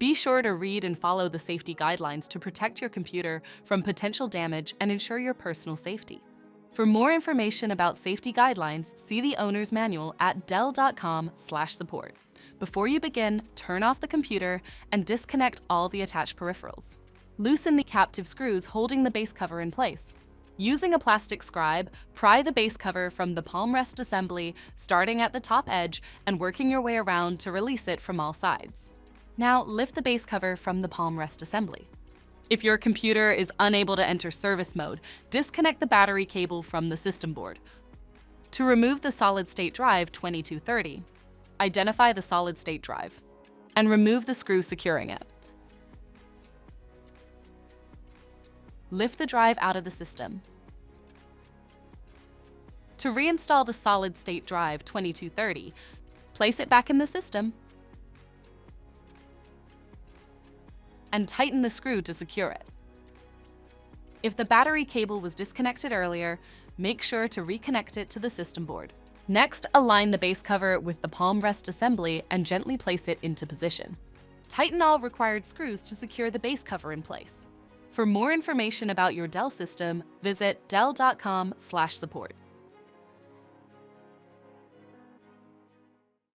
Be sure to read and follow the safety guidelines to protect your computer from potential damage and ensure your personal safety. For more information about safety guidelines, see the owner's manual at dell.com/support. Before you begin, turn off the computer and disconnect all the attached peripherals. Loosen the captive screws holding the base cover in place. Using a plastic scribe, pry the base cover from the palm rest assembly, starting at the top edge and working your way around to release it from all sides. Now lift the base cover from the palm rest assembly. If your computer is unable to enter service mode, disconnect the battery cable from the system board. To remove the solid-state drive 2230, identify the solid-state drive and remove the screw securing it. Lift the drive out of the system. To reinstall the solid-state drive 2230, place it back in the system and tighten the screw to secure it. If the battery cable was disconnected earlier, make sure to reconnect it to the system board. Next, align the base cover with the palm rest assembly and gently place it into position. Tighten all required screws to secure the base cover in place. For more information about your Dell system, visit dell.com/support.